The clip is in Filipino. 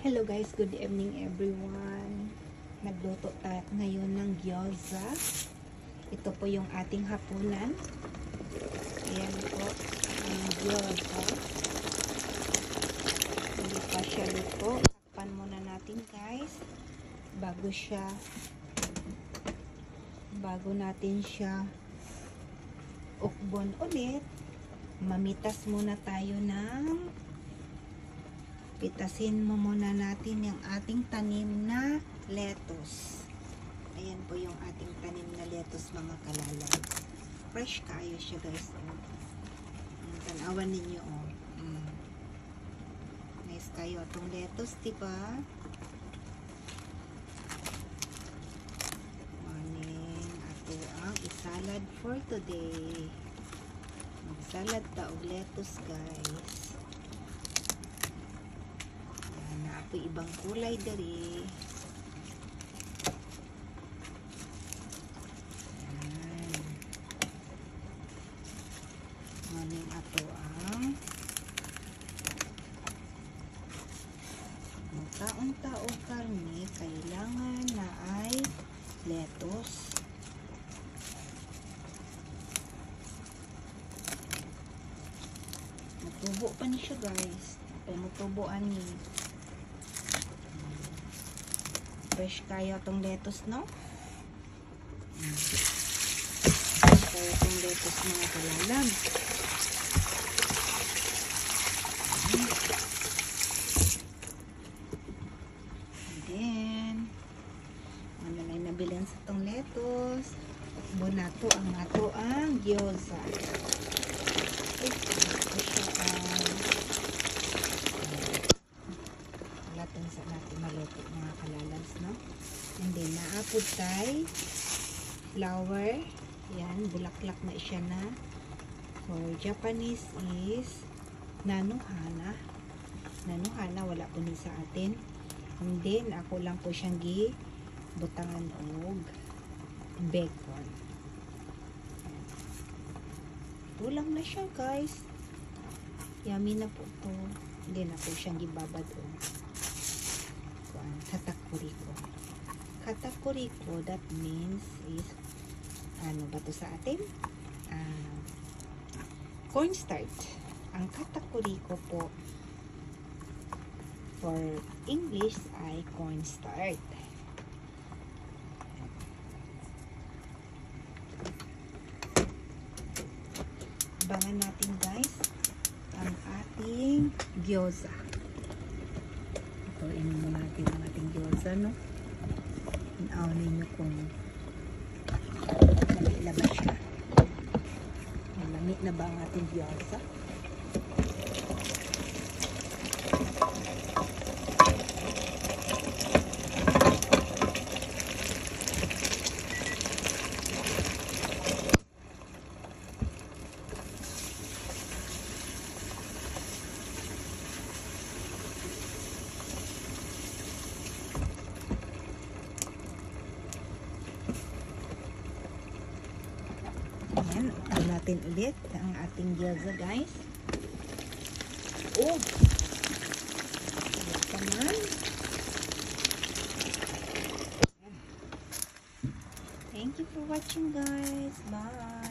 Hello guys, good evening everyone. Nagluto tayo ngayon ng gyoza. Ito po yung ating hapunan. Ayan po ang gyoza. Hindi pa siya luto. Takpan muna natin guys. Bago natin siya ukbon ulit, mamitas muna tayo pitasin mo muna natin yung ating tanim na lettuce. Ayan po yung ating tanim na lettuce mga kalalag. Fresh kayo siya guys. Tanawan ninyo oh. Nice kayo itong lettuce, diba? Morning. Ato ang isalad for today. Magsalad ta og lettuce guys. Apo ibang kulay dari. Maning ato ang taon-tao karne, kailangan na ay lettuce. Matubo pa ni siya guys. Matuboan ni. Fresh kaya itong lettuce, no? Fresh kaya itong lettuce mga kalalag. And then, ano na yung nabilin sa itong lettuce. Bunato ang ato ang gyoza. Sa natin maluto mga kalalags, no? And then naapod tayo flour. Yan, bulaklak na siya na. For Japanese is nanohana. Nanohana, wala po ni sa atin. And then ako lang po siyang gibutangan og bacon. Ito lang na siya guys. Yummy na po to. Hindi na po siyang gibabad og katakuriko. Katakuriko, that means is ano ba to sa atin? Cornstarch. Ang katakuriko po for English ay cornstarch. Abangan natin guys ang ating gyoza. Ituin mo natin ang ating gyoza, no? Inawin nyo kung malila ba siya. Malamit na ba ang ating gyoza? Ayan, upo natin ulit ang ating gyoza guys. Oh! Ayan. Thank you for watching guys. Bye!